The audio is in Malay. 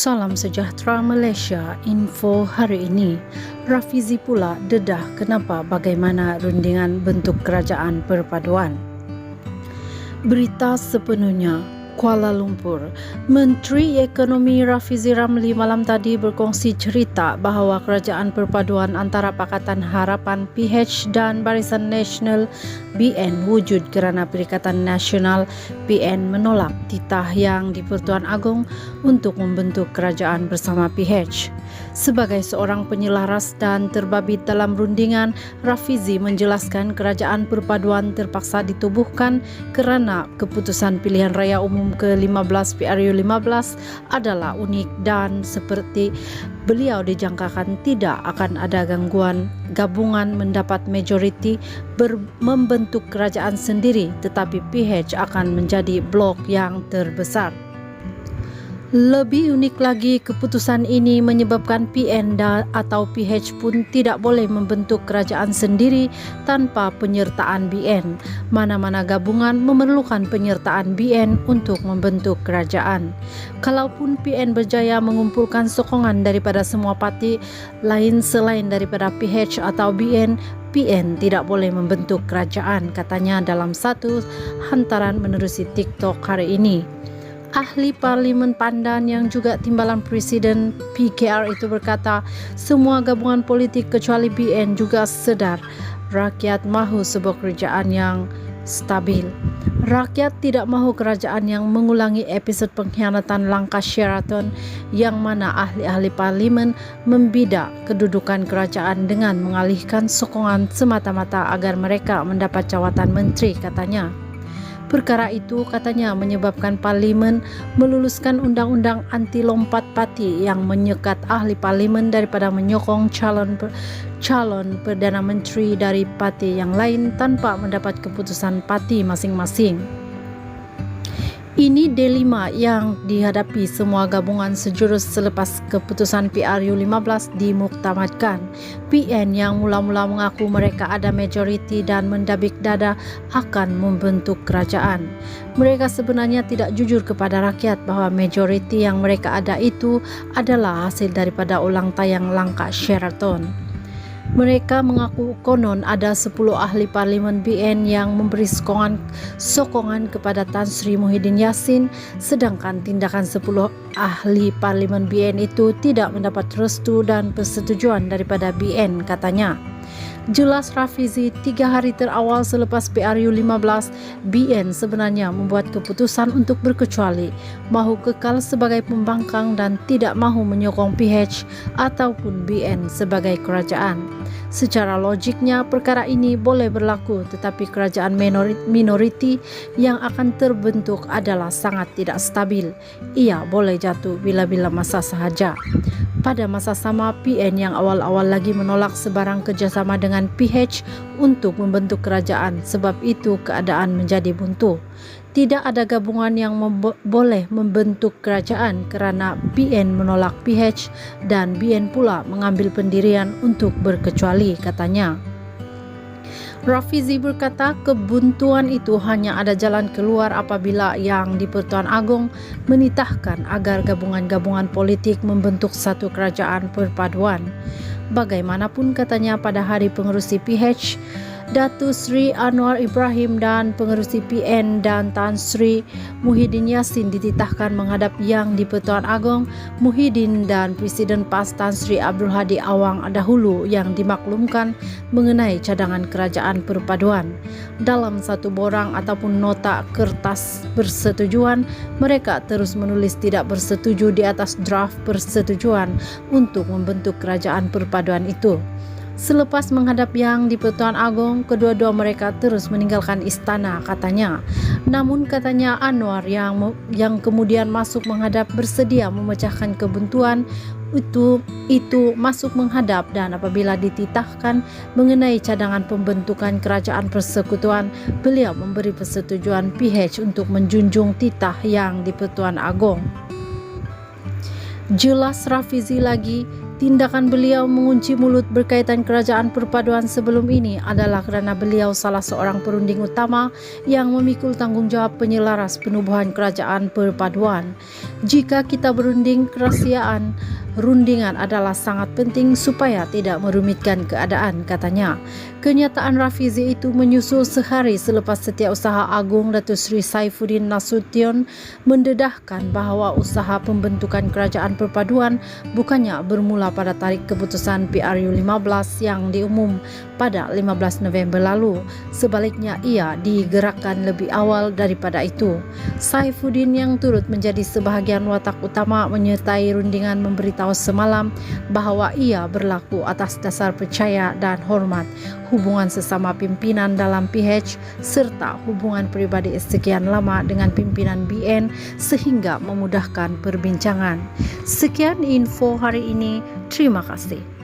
Salam sejahtera Malaysia, info hari ini. Rafizi pula dedah kenapa bagaimana rundingan bentuk kerajaan perpaduan. Berita sepenuhnya. Kuala Lumpur. Menteri Ekonomi Rafizi Ramli malam tadi berkongsi cerita bahawa kerajaan perpaduan antara Pakatan Harapan PH dan Barisan Nasional BN wujud kerana Perikatan Nasional BN menolak titah yang di Pertuan Agong untuk membentuk kerajaan bersama PH. Sebagai seorang penyelaras dan terbabit dalam rundingan, Rafizi menjelaskan kerajaan perpaduan terpaksa ditubuhkan kerana keputusan pilihan raya umum ke-15 PRU15 adalah unik dan seperti beliau dijangkakan tidak akan ada gangguan gabungan mendapat majoriti membentuk kerajaan sendiri, tetapi PH akan menjadi blok yang terbesar. Lebih unik lagi, keputusan ini menyebabkan PN atau PH pun tidak boleh membentuk kerajaan sendiri tanpa penyertaan BN. Mana-mana gabungan memerlukan penyertaan BN untuk membentuk kerajaan. Kalaupun PN berjaya mengumpulkan sokongan daripada semua parti lain selain daripada PH atau BN, PN tidak boleh membentuk kerajaan, katanya dalam satu hantaran menerusi TikTok hari ini. Ahli Parlimen Pandan yang juga timbalan Presiden PKR itu berkata, semua gabungan politik kecuali BN juga sedar rakyat mahu sebuah kerajaan yang stabil. Rakyat tidak mahu kerajaan yang mengulangi episod pengkhianatan langkah Sheraton yang mana ahli-ahli parlimen membidak kedudukan kerajaan dengan mengalihkan sokongan semata-mata agar mereka mendapat jawatan menteri, katanya. Perkara itu, katanya, menyebabkan parlimen meluluskan undang-undang anti lompat parti yang menyekat ahli parlimen daripada menyokong calon Perdana Menteri dari parti yang lain tanpa mendapat keputusan parti masing-masing. Ini dilema yang dihadapi semua gabungan sejurus selepas keputusan PRU15 dimuktamadkan. PN yang mula-mula mengaku mereka ada majoriti dan mendabik dada akan membentuk kerajaan. Mereka sebenarnya tidak jujur kepada rakyat bahawa majoriti yang mereka ada itu adalah hasil daripada ulang tayang langkah Sheraton. Mereka mengaku konon ada 10 ahli parlimen BN yang memberi sokongan kepada Tan Sri Muhyiddin Yassin, sedangkan tindakan 10 ahli parlimen BN itu tidak mendapat restu dan persetujuan daripada BN, katanya. Jelas Rafizi, 3 hari terawal selepas PRU15, BN sebenarnya membuat keputusan untuk berkecuali, mahu kekal sebagai pembangkang dan tidak mahu menyokong PH ataupun BN sebagai kerajaan. Secara logiknya, perkara ini boleh berlaku, tetapi kerajaan minoriti yang akan terbentuk adalah sangat tidak stabil. Ia boleh jatuh bila-bila masa sahaja. Pada masa sama, PN yang awal-awal lagi menolak sebarang kerjasama dengan PH untuk membentuk kerajaan, sebab itu keadaan menjadi buntu. Tidak ada gabungan yang boleh membentuk kerajaan kerana BN menolak PH dan BN pula mengambil pendirian untuk berkecuali, katanya. Rafizi berkata kebuntuan itu hanya ada jalan keluar apabila yang di Pertuan Agong menitahkan agar gabungan-gabungan politik membentuk satu kerajaan perpaduan. Bagaimanapun, katanya, pada hari pengerusi PH, Datuk Seri Anwar Ibrahim dan pengerusi PN dan Tan Sri Muhyiddin Yassin dititahkan menghadap Yang di Pertuan Agong Muhyiddin dan Presiden PAS Tan Sri Abdul Hadi Awang dahulu yang dimaklumkan mengenai cadangan kerajaan perpaduan. Dalam satu borang ataupun nota kertas persetujuan, mereka terus menulis tidak bersetuju di atas draft persetujuan untuk membentuk kerajaan perpaduan itu. Selepas menghadap Yang di Pertuan Agong, kedua-dua mereka terus meninggalkan istana, katanya. Namun, katanya, Anwar yang kemudian masuk menghadap bersedia memecahkan kebuntuan itu masuk menghadap, dan apabila dititahkan mengenai cadangan pembentukan kerajaan persekutuan, beliau memberi persetujuan PH untuk menjunjung titah Yang di Pertuan Agong. Jelas Rafizi lagi, Tindakan beliau mengunci mulut berkaitan kerajaan perpaduan sebelum ini adalah kerana beliau salah seorang perunding utama yang memikul tanggungjawab penyelaras penubuhan kerajaan perpaduan. Jika kita berunding kerahsiaan, rundingan adalah sangat penting supaya tidak merumitkan keadaan, katanya. Kenyataan Rafizi itu menyusul sehari selepas Setiausaha Agung Datuk Seri Saifuddin Nasution mendedahkan bahawa usaha pembentukan kerajaan perpaduan bukannya bermula pada tarikh keputusan PRU 15 yang diumum pada 15 November lalu. Sebaliknya, ia digerakkan lebih awal daripada itu. Saifuddin yang turut menjadi sebahagian watak utama menyertai rundingan memberitahu semalam bahawa ia berlaku atas dasar percaya dan hormat, hubungan sesama pimpinan dalam PH serta hubungan peribadi sekian lama dengan pimpinan BN sehingga memudahkan perbincangan. Sekian info hari ini. Terima kasih.